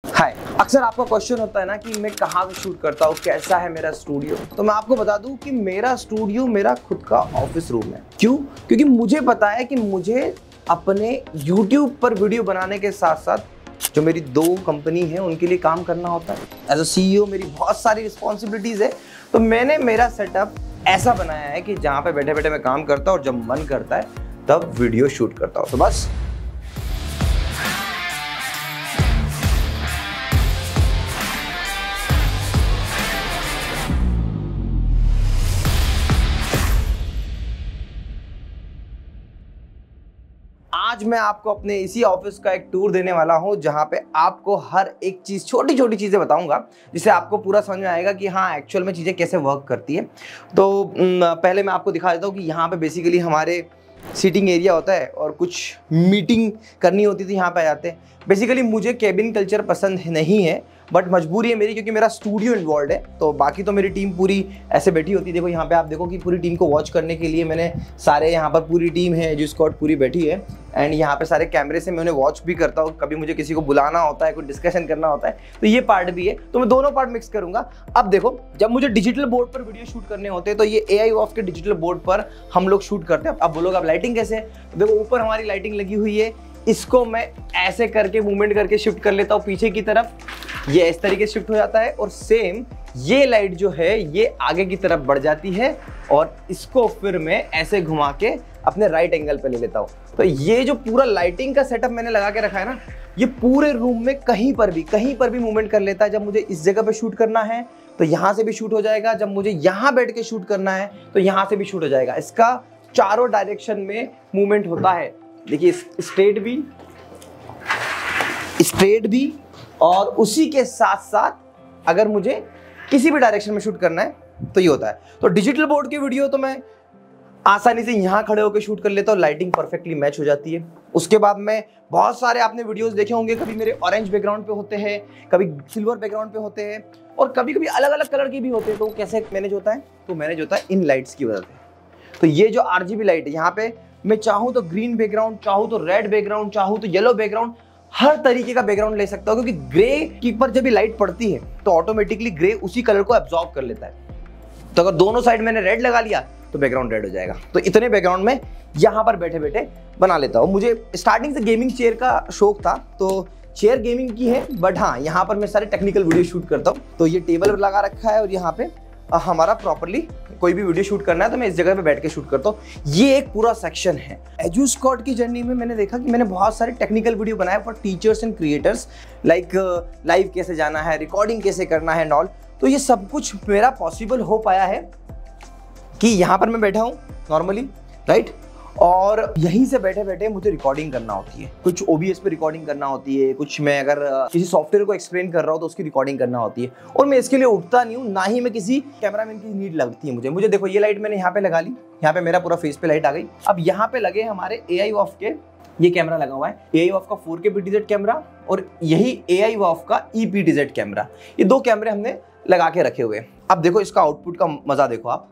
हाय, अक्सर आपका क्वेश्चन होता है ना कि मैं कहाँ से शूट करता हूँ, कैसा है मेरा स्टूडियो। तो मैं आपको बता दूं कि मेरा स्टूडियो मेरा खुद का ऑफिस रूम है। क्यों? क्योंकि मुझे पता है कि मुझे अपने YouTube पर वीडियो बनाने के साथ साथ जो मेरी 2 कंपनी है उनके लिए काम करना होता है। एज अ CEO मेरी बहुत सारी रिस्पॉन्सिबिलिटीज है, तो मैंने मेरा सेटअप ऐसा बनाया है कि जहाँ पे बैठे बैठे मैं काम करता हूँ और जब मन करता है तब वीडियो शूट करता हूँ। तो बस आज मैं आपको अपने इसी ऑफिस का एक टूर देने वाला हूं, जहां पे आपको हर एक चीज, छोटी छोटी चीजें बताऊंगा, जिससे आपको पूरा समझ में आएगा कि हाँ एक्चुअल में चीजें कैसे वर्क करती है। तो पहले मैं आपको दिखा देता हूं कि यहाँ पे बेसिकली हमारे सीटिंग एरिया होता है और कुछ मीटिंग करनी होती थी यहाँ पे आ जाते हैं। बेसिकली मुझे केबिन कल्चर पसंद नहीं है, बट मजबूरी है मेरी, क्योंकि मेरा स्टूडियो इन्वॉल्व है। तो बाकी तो मेरी टीम पूरी ऐसे बैठी होती है। देखो यहाँ पे आप देखो कि पूरी टीम को वॉच करने के लिए मैंने सारे, यहाँ पर पूरी टीम है, जो स्क्वाड पूरी बैठी है, एंड यहाँ पे सारे कैमरे से मैं उन्हें वॉच भी करता हूँ। कभी मुझे किसी को बुलाना होता है, कोई डिस्कशन करना होता है, तो ये पार्ट भी है। तो मैं दोनों पार्ट मिक्स करूंगा। अब देखो, जब मुझे डिजिटल बोर्ड पर वीडियो शूट करने होते हैं तो ये AIOF के डिजिटल बोर्ड पर हम लोग शूट करते हैं। अब बोलोगे अब लाइटिंग कैसे है? देखो ऊपर हमारी लाइटिंग लगी हुई है, इसको मैं ऐसे करके मूवमेंट करके शिफ्ट कर लेता हूँ पीछे की तरफ, ये इस तरीके से शिफ्ट हो जाता है। और सेम ये लाइट जो है ये आगे की तरफ बढ़ जाती है और इसको फिर मैं ऐसे घुमा के अपने राइट एंगल पे ले लेता हूँ। तो ये जो पूरा लाइटिंग का सेटअप मैंने लगा के रखा है ना, ये पूरे रूम में कहीं पर भी मूवमेंट कर लेता है। जब मुझे इस जगह पे शूट करना है तो यहाँ से भी शूट हो जाएगा, जब मुझे यहाँ बैठ के शूट करना है तो यहाँ से भी शूट हो जाएगा। इसका चारों डायरेक्शन में मूवमेंट होता है। देखिए स्ट्रेट भी और उसी के साथ साथ अगर मुझे किसी भी डायरेक्शन में शूट करना है तो ये होता है। तो डिजिटल बोर्ड की वीडियो तो मैं आसानी से यहाँ खड़े होकर शूट कर लेता हूँ, लाइटिंग परफेक्टली मैच हो जाती है। उसके बाद में बहुत सारे आपने वीडियोस देखे होंगे, कभी मेरे ऑरेंज बैकग्राउंड पे होते हैं, कभी सिल्वर बैकग्राउंड पे होते हैं, और कभी कभी अलग अलग कलर के भी होते हैं। तो कैसे मैनेज होता है? तो मैनेज होता है इन लाइट्स की वजह से। तो ये जो RGB लाइट है, यहाँ पे मैं चाहूँ तो ग्रीन बैकग्राउंड, चाहूँ तो रेड बैकग्राउंड, चाहूँ तो येलो बैकग्राउंड, हर तरीके का बैकग्राउंड ले सकता हूँ। क्योंकि ग्रे की पर जब भी लाइट पड़ती है तो ऑटोमेटिकली ग्रे उसी कलर को एब्जॉर्ब कर लेता है। तो अगर दोनों साइड मैंने रेड लगा लिया तो बैकग्राउंड रेड हो जाएगा। तो इतने बैकग्राउंड में यहाँ पर बैठे बैठे बना लेता हूँ। मुझे स्टार्टिंग से गेमिंग चेयर का शौक था, तो चेयर गेमिंग की है, बट हाँ यहाँ पर मैं सारे टेक्निकल वीडियो शूट करता हूँ। तो ये टेबल लगा रखा है और यहाँ पे हमारा प्रॉपर्ली कोई भी वीडियो शूट करना है तो मैं इस जगह पे बैठ के शूट करता हूँ। ये एक पूरा सेक्शन है। एजू स्क्वाड की जर्नी में मैंने देखा कि मैंने बहुत सारे टेक्निकल वीडियो बनाए for teachers and creators, like live कैसे जाना है, रिकॉर्डिंग कैसे करना है एंड ऑल। तो ये सब कुछ मेरा पॉसिबल हो पाया है कि यहाँ पर मैं बैठा हूँ नॉर्मली, राइट, और यहीं से बैठे बैठे मुझे रिकॉर्डिंग करना होती है। कुछ OBS पे रिकॉर्डिंग करना होती है, कुछ मैं अगर किसी सॉफ्टवेयर को एक्सप्लेन कर रहा हूँ तो उसकी रिकॉर्डिंग करना होती है। और मैं इसके लिए उठता नहीं हूँ, ना ही मैं किसी कैमरामैन की नीड लगती है मुझे। देखो ये लाइट मैंने यहाँ पे लगा ली, यहाँ पे मेरा पूरा फेस पे लाइट आ गई। अब यहाँ पे लगे हमारे AIOF के, ये कैमरा लगा हुआ है AIOF का 4K PTZ कैमरा, और यही AIOF का EPTZ कैमरा। ये 2 कैमरे हमने लगा के रखे हुए हैं। अब देखो इसका आउटपुट का मजा देखो आप।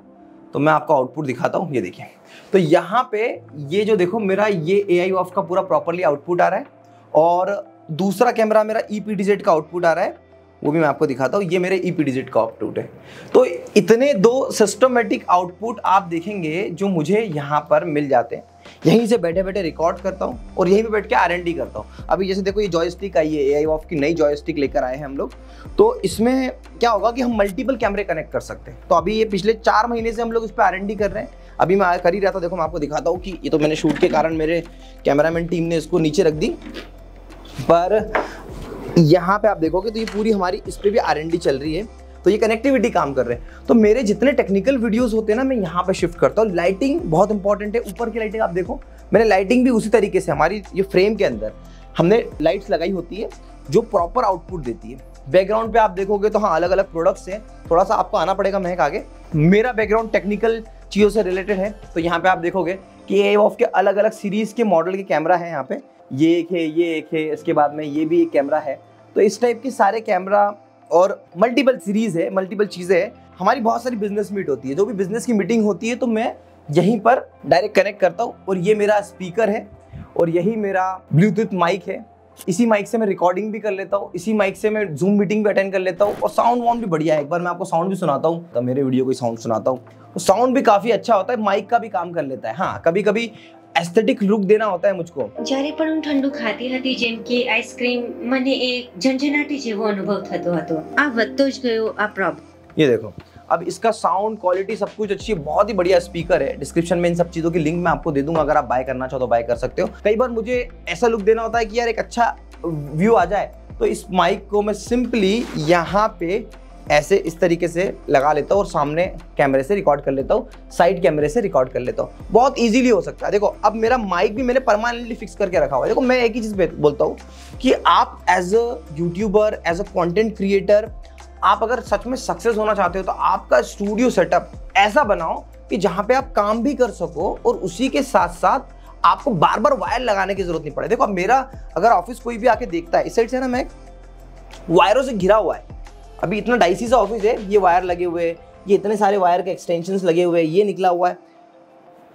तो मैं आपको आउटपुट दिखाता हूँ, ये देखिए। तो यहाँ पे ये जो देखो मेरा ये AIOF का पूरा प्रॉपर्ली आउटपुट आ रहा है, और दूसरा कैमरा मेरा EPTZ का आउटपुट आ रहा है, वो भी मैं आपको दिखाता हूँ। ये मेरे EPTZ का आउटपुट है। तो इतने 2 सिस्टमेटिक आउटपुट आप देखेंगे जो मुझे यहाँ पर मिल जाते हैं। यहीं से बैठे बैठे रिकॉर्ड करता हूँ और यहीं पे बैठ के R&D करता हूँ। अभी जैसे देखो ये जॉयस्टिक आई है, AIOF की नई जॉयस्टिक लेकर आए हैं हम लोग। तो इसमें क्या होगा कि हम मल्टीपल कैमरे कनेक्ट कर सकते हैं। तो अभी ये पिछले 4 महीने से हम लोग इस पर R&D कर रहे हैं। अभी मैं कर ही रहा था, देखो मैं आपको दिखाता हूँ कि ये तो मैंने शूट के कारण मेरे कैमरामैन टीम ने इसको नीचे रख दी, पर यहाँ पे आप देखोगे तो ये पूरी हमारी इस पर भी R&D चल रही है। तो ये कनेक्टिविटी काम कर रहे हैं। तो मेरे जितने टेक्निकल वीडियोस होते हैं ना, मैं यहाँ पे शिफ्ट करता हूँ। लाइटिंग बहुत इंपॉर्टेंट है। ऊपर की लाइटिंग आप देखो, मैंने लाइटिंग भी उसी तरीके से, हमारी ये फ्रेम के अंदर हमने लाइट्स लगाई होती है जो प्रॉपर आउटपुट देती है। बैकग्राउंड पे आप देखोगे तो हाँ अलग अलग प्रोडक्ट्स हैं, थोड़ा सा आपको आना पड़ेगा महक आगे। मेरा बैकग्राउंड टेक्निकल चीज़ों से रिलेटेड है। तो यहाँ पे आप देखोगे कि AIOF के अलग अलग सीरीज के मॉडल के कैमरा है। यहाँ पे ये एक है, ये एक है, इसके बाद में ये भी एक कैमरा है। तो इस टाइप के सारे कैमरा और मल्टीपल सीरीज है, मल्टीपल चीज़ें हैं। हमारी बहुत सारी बिजनेस मीट होती है, जो भी बिजनेस की मीटिंग होती है तो मैं यहीं पर डायरेक्ट कनेक्ट करता हूँ। और ये मेरा स्पीकर है और यही मेरा ब्लूटूथ माइक है। इसी माइक से मैं रिकॉर्डिंग भी कर लेता हूँ, इसी माइक से मैं जूम मीटिंग भी अटेंड कर लेता हूँ, और साउंड वाउंड भी बढ़िया है। एक बार मैं आपको साउंड भी सुनाता हूँ, तो मेरे वीडियो को साउंड सुनाता हूँ, तो साउंड भी काफी अच्छा होता है, माइक का भी काम कर लेता है। हाँ, कभी कभी एस्थेटिक लुक देना होता है मुझको। જ્યારે પણ હું ઠંડુ ખાતી હતી, જેમ કે આઈસ્ક્રીમ, મને એક ઝંઝનાટી જેવો અનુભવ થતો હતો। આ વધતો જ ગયો આ પ્રોબ્લેમ। ये देखो, अब इसका साउंड क्वालिटी सब कुछ अच्छी है, बहुत ही बढ़िया स्पीकर है। डिस्क्रिप्शन में इन सब चीज़ों की लिंक मैं आपको दे दूंगा, अगर आप बाय करना चाहो तो बाय कर सकते हो। कई बार मुझे ऐसा लुक देना होता है कि यार एक अच्छा व्यू आ जाए, तो इस माइक को मैं सिंपली यहाँ पे ऐसे इस तरीके से लगा लेता हूँ और सामने कैमरे से रिकॉर्ड कर लेता हूँ, साइड कैमरे से रिकॉर्ड कर लेता हूँ। बहुत इजीली हो सकता है। देखो, अब मेरा माइक भी मैंने परमानेंटली फिक्स करके रखा हुआ है। देखो, मैं एक ही चीज़ बोलता हूँ कि आप as a YouTuber, as a content creator, आप अगर सच में सक्सेस होना चाहते हो तो आपका स्टूडियो सेटअप ऐसा बनाओ कि जहाँ पे आप काम भी कर सको और उसी के साथ साथ आपको बार बार वायर लगाने की जरूरत नहीं पड़े। देखो, अब मेरा अगर ऑफिस कोई भी आके देखता है, इस साइड से ना मैं वायरों से घिरा हुआ है, अभी इतना डाइसी सा ऑफिस है, ये वायर लगे हुए, ये इतने सारे वायर के एक्सटेंशंस लगे हुए, ये निकला हुआ है।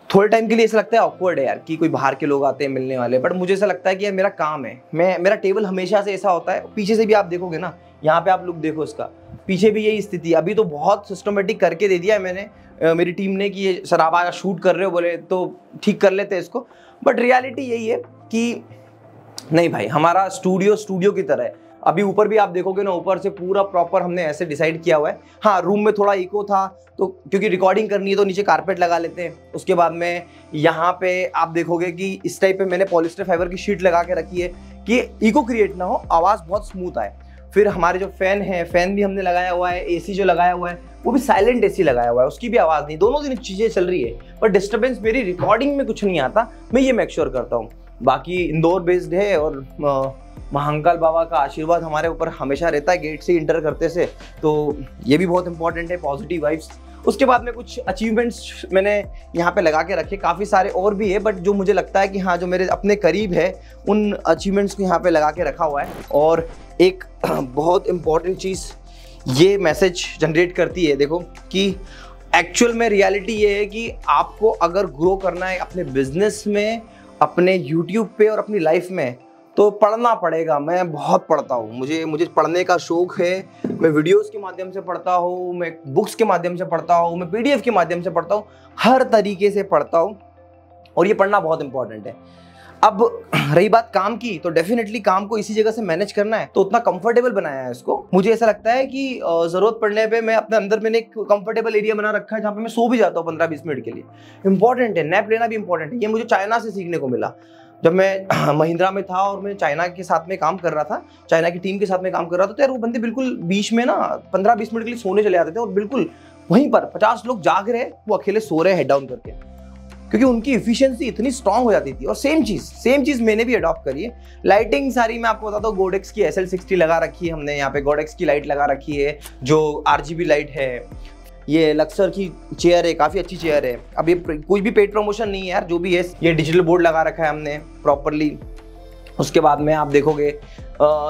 थोड़े टाइम के लिए ऐसा लगता है ऑकवर्ड है यार कि कोई बाहर के लोग आते हैं मिलने वाले, बट मुझे ऐसा लगता है कि यार मेरा काम है। मेरा टेबल हमेशा से ऐसा होता है। पीछे से भी आप देखोगे ना, यहाँ पे आप लुक देखो इसका, पीछे भी यही स्थिति। अभी तो बहुत सिस्टमेटिक करके दे दिया है मैंने, मेरी टीम ने, कि ये सर आप आज शूट कर रहे हो, बोले तो ठीक कर लेते हैं इसको। बट रियलिटी यही है कि नहीं भाई, हमारा स्टूडियो की तरह है। अभी ऊपर भी आप देखोगे ना, ऊपर से पूरा प्रॉपर हमने ऐसे डिसाइड किया हुआ है। हाँ, रूम में थोड़ा इको था, तो क्योंकि रिकॉर्डिंग करनी है तो नीचे कारपेट लगा लेते हैं। उसके बाद में यहाँ पे आप देखोगे कि इस टाइप पे मैंने पॉलिस्टर फाइबर की शीट लगा के रखी है कि इको क्रिएट ना हो, आवाज़ बहुत स्मूथ आए। फिर हमारे जो फैन है, फैन भी हमने लगाया हुआ है। एसी जो लगाया हुआ है वो भी साइलेंट एसी लगाया हुआ है, उसकी भी आवाज़ नहीं। दोनों दिन चीज़ें चल रही है, पर डिस्टर्बेंस मेरी रिकॉर्डिंग में कुछ नहीं आता, मैं ये मेक श्योर करता हूँ। बाकी इंदौर बेस्ड है और महाकाल बाबा का आशीर्वाद हमारे ऊपर हमेशा रहता है गेट से इंटर करते से, तो ये भी बहुत इंपॉर्टेंट है, पॉजिटिव वाइब्स। उसके बाद में कुछ अचीवमेंट्स मैंने यहाँ पे लगा के रखे, काफ़ी सारे और भी है, बट जो मुझे लगता है कि हाँ, जो मेरे अपने करीब है, उन अचीवमेंट्स को यहाँ पे लगा के रखा हुआ है। और एक बहुत इंपॉर्टेंट चीज़ ये मैसेज जनरेट करती है, देखो, कि एक्चुअल में रियलिटी ये है कि आपको अगर ग्रो करना है अपने बिजनेस में, अपने यूट्यूब पे और अपनी लाइफ में, तो पढ़ना पड़ेगा। मैं बहुत पढ़ता हूँ, मुझे पढ़ने का शौक है। मैं वीडियोस के माध्यम से पढ़ता हूँ, मैं बुक्स के माध्यम से पढ़ता हूँ, मैं पीडीएफ के माध्यम से पढ़ता हूँ, हर तरीके से पढ़ता हूँ, और ये पढ़ना बहुत इंपॉर्टेंट है। अब रही बात काम की, तो डेफिनेटली काम को इसी जगह से मैनेज करना है, तो उतना कंफर्टेबल बनाया है इसको। मुझे ऐसा लगता है कि जरूरत पड़ने पे मैं अपने अंदर मैंने एक कंफर्टेबल एरिया बना रखा है जहाँ पे मैं सो भी जाता हूँ 15-20 मिनट के लिए। इंपॉर्टेंट है, नैप लेना भी इंपॉर्टेंट है। ये मुझे चाइना से सीखने को मिला। जब मैं महिंद्रा में था और मैं चाइना के साथ में काम कर रहा था, चाइना की टीम के साथ में काम कर रहा था, तो यार वो बंदे बिल्कुल बीच में ना 15-20 मिनट के लिए सोने चले जाते थे, और बिल्कुल वहीं पर 50 लोग जाग रहे, वो अकेले सो रहे हेड डाउन करके, क्योंकि उनकी एफिशिएंसी इतनी स्ट्रांग हो जाती थी। और सेम चीज़ मैंने भी अडॉप्ट करी है। लाइटिंग सारी मैं आपको बताता हूँ, गोडेक्स की SL60 लगा रखी है हमने, यहाँ पे गोडेक्स की लाइट लगा रखी है जो RGB लाइट है। ये लक्सर की चेयर है, काफ़ी अच्छी चेयर है। अब ये कोई भी पेड प्रमोशन नहीं है यार, जो भी है। ये डिजिटल बोर्ड लगा रखा है हमने प्रॉपरली। उसके बाद में आप देखोगे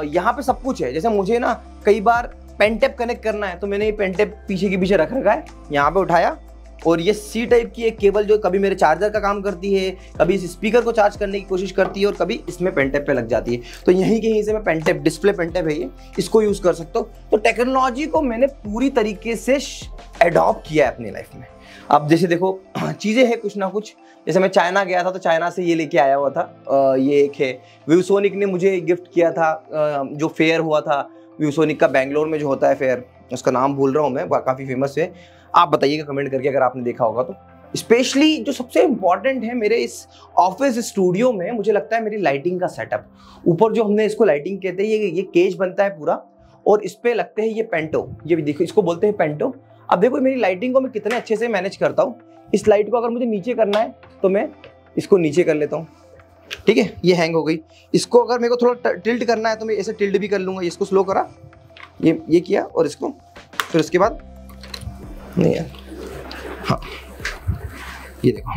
यहाँ पे सब कुछ है। जैसे मुझे ना कई बार पेन टेप कनेक्ट करना है, तो मैंने ये पेन टेप पीछे के पीछे रख रखा है, यहाँ पे उठाया, और ये C टाइप की एक केबल जो कभी मेरे चार्जर का काम करती है, कभी इस स्पीकर को चार्ज करने की कोशिश करती है, और कभी इसमें पेन टेप पे लग जाती है। तो यहीं कहीं से मैं pen tape, display pen tape है ये, इसको यूज़ कर सकता हूँ। तो टेक्नोलॉजी को मैंने पूरी तरीके से एडॉप्ट किया है अपनी लाइफ में। अब जैसे देखो, चीज़ें हैं कुछ ना कुछ। जैसे मैं चाइना गया था, तो चाइना से ये लेके आया हुआ था। ये एक है, व्यूसोनिक ने मुझे गिफ्ट किया था। जो फेयर हुआ था व्यूसोनिक का बेंगलोर में जो होता है फेयर, उसका नाम भूल रहा हूँ मैं, काफ़ी फेमस है। आप बताइएगा कमेंट करके अगर आपने देखा होगा तो। स्पेशली जो सबसे इम्पॉर्टेंट है मेरे इस ऑफिस स्टूडियो में, मुझे लगता है मेरी लाइटिंग का सेटअप। ऊपर जो हमने इसको लाइटिंग कहते हैं, ये केज बनता है पूरा, और इस पे लगते हैं ये पेंटो। ये भी देखो, इसको बोलते हैं पेंटो। अब देखो मेरी लाइटिंग को मैं कितने अच्छे से मैनेज करता हूँ। इस लाइट को अगर मुझे नीचे करना है तो मैं इसको नीचे कर लेता हूँ, ठीक है, ये हैंग हो गई। इसको अगर मेरे को थोड़ा टिल्ट करना है तो मैं ऐसे टिल्ट भी कर लूँगा। इसको स्लो करा, ये किया, और इसको फिर उसके बाद नहीं यार, हाँ, ये देखो।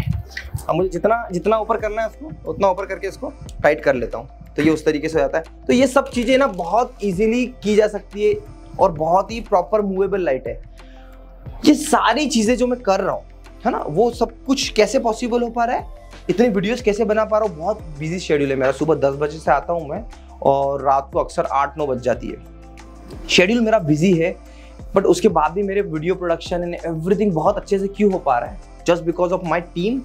अब मुझे जितना ऊपर करना है उसको उतना ऊपर करके इसको टाइट कर लेता हूँ, तो ये उस तरीके से हो जाता है। तो ये सब चीज़ें ना बहुत इजीली की जा सकती है, और बहुत ही प्रॉपर मूवेबल लाइट है। ये सारी चीज़ें जो मैं कर रहा हूँ, है ना, वो सब कुछ कैसे पॉसिबल हो पा रहा है, इतने वीडियोस कैसे बना पा रहा हूँ। बहुत बिजी शेड्यूल है मेरा, सुबह 10 बजे से आता हूँ मैं, और रात को अक्सर 8-9 बज जाती है। शेड्यूल मेरा बिजी है, बट उसके बाद भी मेरे वीडियो प्रोडक्शन एंड एवरीथिंग बहुत अच्छे से क्यों हो पा रहा है? Just because of my team.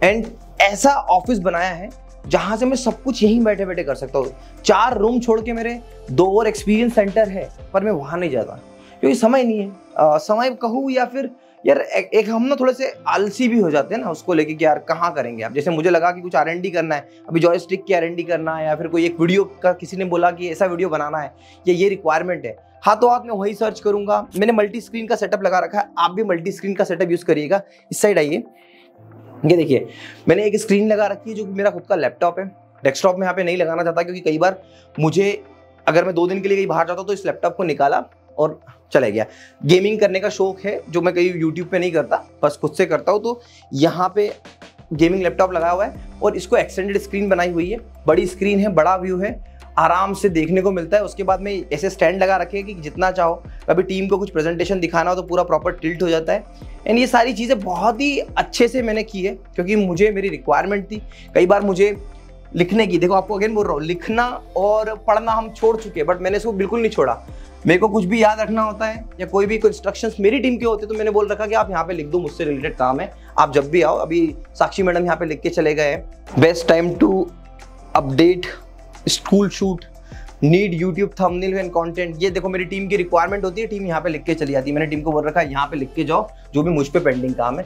And ऐसा ऑफिस बनाया है जहां से मैं सब कुछ यहीं बैठे बैठे कर सकता हूँ। 4 रूम छोड़ के मेरे 2 और एक्सपीरियंस सेंटर है, पर मैं वहां नहीं जाता क्योंकि समय नहीं है। समय कहूँ या फिर यार एक हम ना थोड़े से आलसी भी हो जाते हैं ना उसको लेके कि यार कहाँ करेंगे आप। जैसे मुझे लगा कि कुछ R&D करना है, अभी जॉयस्टिक की R&D करना है, या फिर कोई एक वीडियो का किसी ने बोला कि ऐसा वीडियो बनाना है या ये रिक्वायरमेंट है, हाथों हाथ में वही सर्च करूंगा। मैंने मल्टी स्क्रीन का सेटअप लगा रखा है, आप भी मल्टी स्क्रीन का सेटअप यूज करिएगा। इस साइड आइए, ये देखिए मैंने एक स्क्रीन लगा रखी है जो मेरा खुद का लैपटॉप है। डेस्कटॉप में यहाँ पे नहीं लगाना चाहता क्योंकि कई बार मुझे अगर मैं 2 दिन के लिए कहीं बाहर जाता हूँ तो इस लैपटॉप को निकाला और चले गया। गेमिंग करने का शौक है जो मैं कहीं यूट्यूब पे नहीं करता, बस खुद से करता हूँ। तो यहाँ पे गेमिंग लैपटॉप लगाया हुआ है और इसको एक्सटेंडेड स्क्रीन बनाई हुई है। बड़ी स्क्रीन है, बड़ा व्यू है, आराम से देखने को मिलता है। उसके बाद में ऐसे स्टैंड लगा रखे कि जितना चाहो, कभी टीम को कुछ प्रेजेंटेशन दिखाना हो तो पूरा प्रॉपर टिल्ट हो जाता है। एंड ये सारी चीज़ें बहुत ही अच्छे से मैंने की है क्योंकि मुझे मेरी रिक्वायरमेंट थी। कई बार मुझे लिखने की, देखो आपको अगेन बोल रहा हूँ, लिखना और पढ़ना हम छोड़ चुके, बट मैंने इसको बिल्कुल नहीं छोड़ा। मेरे को कुछ भी याद रखना होता है या कोई भी इंस्ट्रक्शंस मेरी टीम के होते तो मैंने बोल रखा कि आप यहाँ पे लिख दो, मुझसे रिलेटेड काम है, आप जब भी आओ। अभी साक्षी मैडम यहाँ पे लिख के चले गए, best time to update school shoot, need YouTube thumbnail and content. ये देखो मेरी टीम की रिक्वायरमेंट होती है, टीम यहाँ पे लिख के चली जाती है। मैंने टीम को बोल रखा है यहाँ पे लिख के जाओ जो भी मुझ पे पेंडिंग काम है।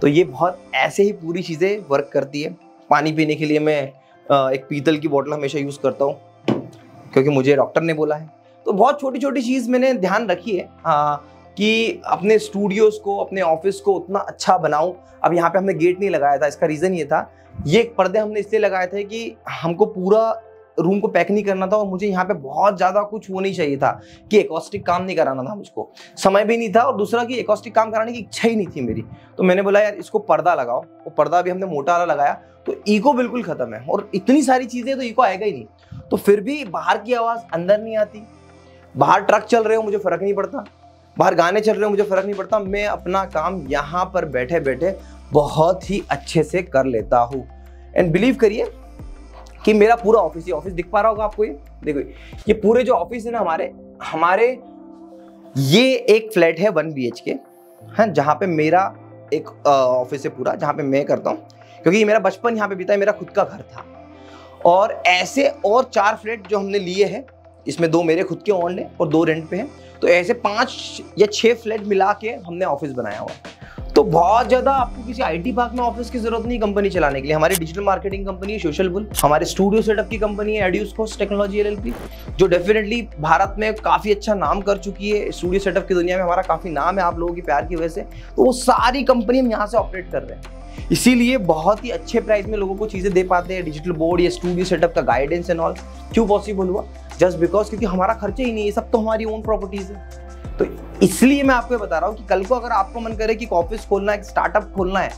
तो ये बहुत ऐसे ही पूरी चीज़ें वर्क करती है। पानी पीने के लिए मैं एक पीतल की बोतल हमेशा यूज़ करता हूँ क्योंकि मुझे डॉक्टर ने बोला है। तो बहुत छोटी छोटी चीज़ मैंने ध्यान रखी है कि अपने स्टूडियोज़ को, अपने ऑफिस को उतना अच्छा बनाऊँ। अब यहाँ पे हमने गेट नहीं लगाया था, इसका रीज़न ये था, ये पर्दे हमने इसलिए लगाए थे कि हमको पूरा रूम को पैक नहीं करना था और मुझे यहाँ पे बहुत ज़्यादा कुछ वो नहीं चाहिए था कि एकॉस्टिक काम नहीं कराना था मुझको, समय भी नहीं था, और दूसरा कि एकॉस्टिक काम कराने की इच्छा ही नहीं थी मेरी। तो मैंने बोला यार इसको पर्दा लगाओ, वो पर्दा भी हमने मोटा वाला लगाया तो ईको बिल्कुल खत्म है। और इतनी सारी चीज़ें तो ईको आएगा ही नहीं। तो फिर भी बाहर की आवाज़ अंदर नहीं आती, बाहर ट्रक चल रहे हो मुझे फ़र्क नहीं पड़ता, बाहर गाने चल रहे हो मुझे फ़र्क नहीं पड़ता, मैं अपना काम यहाँ पर बैठे बैठे बहुत ही अच्छे से कर लेता हूँ। एंड बिलीव करिए कि मेरा पूरा ऑफिस, ये ऑफिस दिख पा रहा होगा आपको, ये देखो ये पूरे जो ऑफिस है ना हमारे ये एक फ्लैट है 1 BHK है, जहाँ पे मेरा एक ऑफिस है पूरा, जहाँ पे मैं करता हूँ क्योंकि ये मेरा बचपन यहाँ पे बीता है, मेरा खुद का घर था। और ऐसे और 4 फ्लैट जो हमने लिए हैं, इसमें 2 मेरे खुद के ओन है और 2 रेंट पे हैं, तो ऐसे 5 या 6 फ्लैट मिला के हमने ऑफिस बनाया हुआ है। तो बहुत ज़्यादा आपको किसी IT पार्क में ऑफिस की जरूरत नहीं कंपनी चलाने के लिए। हमारी डिजिटल मार्केटिंग कंपनी है सोशल बुल, हमारे स्टूडियो सेटअप की कंपनी है एड्यूस्कोस टेक्नोलॉजी LLP, जो डेफिनेटली भारत में काफ़ी अच्छा नाम कर चुकी है। स्टूडियो सेटअप की दुनिया में हमारा काफ़ी नाम है आप लोगों की प्यार की वजह से। तो वो सारी कंपनी हम यहाँ से ऑपरेट कर रहे हैं, इसीलिए बहुत ही अच्छे प्राइस में लोगों को चीज़ें दे पाते हैं। डिजिटल बोर्ड या स्टूडियो सेटअप का गाइडेंस एंड ऑल क्यों पॉसिबल हुआ? जस्ट बिकॉज क्योंकि हमारा खर्चा ही नहीं है, सब तो हमारी ओन प्रॉपर्टीज है। तो इसलिए मैं आपको बता रहा हूँ कि कल को अगर आपको मन करे कि ऑफिस खोलना है, एक स्टार्टअप खोलना है,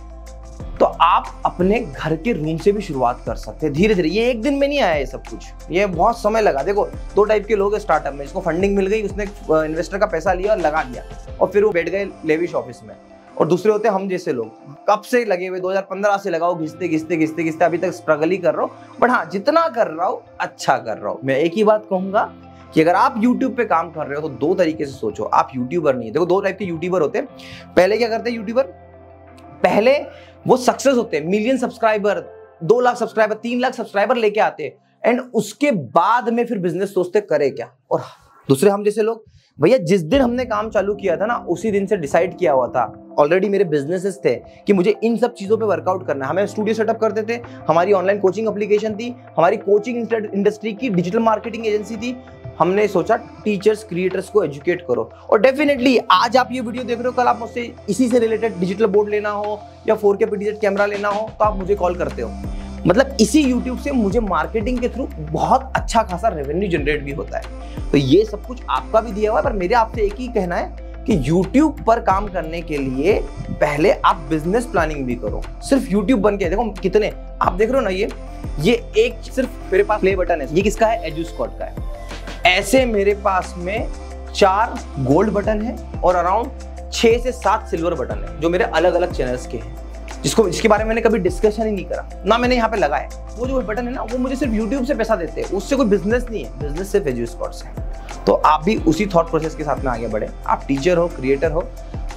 तो आप अपने घर के रूम से भी शुरुआत कर सकते हैं धीरे धीरे। ये एक दिन में नहीं आया ये सब कुछ, ये बहुत समय लगा। देखो 2 टाइप के लोग हैं स्टार्टअप में, जिसको फंडिंग मिल गई, उसने इन्वेस्टर का पैसा लिया और लगा दिया और फिर वो बैठ गए लेविश ऑफिस में। और दूसरे होते हैं हम जैसे लोग, कब से लगे हुए 2015 से लगाओ, घिसते घिसते घिसते घिसते अभी तक स्ट्रगल ही कर रहा हूँ। बट हाँ, जितना कर रहा हूँ अच्छा कर रहा हूँ। मैं एक ही बात कहूँगा कि अगर आप YouTube पे काम कर रहे हो तो 2 तरीके से सोचो, आप यूट्यूबर नहीं है। देखो 2 टाइप के यूट्यूबर होते हैं। पहले क्या करते हैं यूट्यूबर, पहले वो सक्सेस होते हैं, million subscriber, 2 lakh subscriber, 3 lakh subscriber लेके आते हैं, एंड उसके बाद में फिर बिजनेस सोचते करे क्या। और दूसरे हम जैसे लोग, भैया जिस दिन हमने काम चालू किया था ना, उसी दिन से डिसाइड किया हुआ था, ऑलरेडी मेरे बिजनेसेस थे कि मुझे इन सब चीज़ों पे वर्कआउट करना है। हमें स्टूडियो सेटअप करते थे, हमारी ऑनलाइन कोचिंग एप्लीकेशन थी, हमारी कोचिंग इंडस्ट्री की डिजिटल मार्केटिंग एजेंसी थी। हमने सोचा टीचर्स क्रिएटर्स को एजुकेट करो। और डेफिनेटली आज आप ये वीडियो देख रहे हो, कल आप मुझसे इसी से रिलेटेड डिजिटल बोर्ड लेना हो या 4K PTZ कैमरा लेना हो तो आप मुझे कॉल करते हो। मतलब इसी YouTube से मुझे मार्केटिंग के थ्रू बहुत अच्छा खासा रेवेन्यू जनरेट भी होता है। तो ये सब कुछ आपका भी दिया हुआ है, पर मेरे आपसे एक ही कहना है कि YouTube पर काम करने के लिए पहले आप बिजनेस प्लानिंग भी करो। सिर्फ YouTube बन के देखो कितने आप देख रहे हो ना, ये एक सिर्फ मेरे पास प्ले बटन है, ये किसका है? एड्यूस्कॉट का है। ऐसे मेरे पास में 4 गोल्ड बटन है और अराउंड 6 से 7 सिल्वर बटन है जो मेरे अलग अलग चैनल्स के हैं। जिसके बारे में मैंने कभी डिस्कशन ही नहीं करा, ना मैंने यहाँ पे लगाया। वो जो बटन है ना, वो मुझे सिर्फ यूट्यूब से पैसा देते हैं, उससे कोई बिजनेस नहीं है, बिजनेस सिर्फ एजुस्पोर्ट से। तो आप भी उसी थॉट प्रोसेस के साथ में आगे बढ़े। आप टीचर हो, क्रिएटर हो,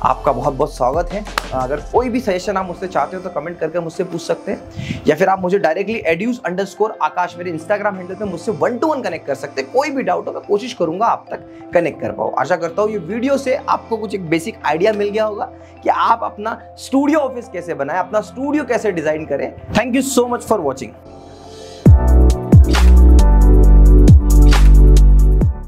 आपका बहुत बहुत स्वागत है। अगर कोई भी सजेशन आप मुझसे चाहते हो तो कमेंट करके मुझसे पूछ सकते हैं, या फिर आप मुझे डायरेक्टली educe_akash मेरे इंस्टाग्राम हैंडल पे मुझसे 1-to-1 कनेक्ट कर सकते हैं। कोई भी डाउट हो मैं कोशिश करूंगा आप तक कनेक्ट कर पाऊँ। आशा करता हूँ ये वीडियो से आपको कुछ एक बेसिक आइडिया मिल गया होगा कि आप अपना स्टूडियो ऑफिस कैसे बनाएं, अपना स्टूडियो कैसे डिजाइन करें। Thank you so much for watching.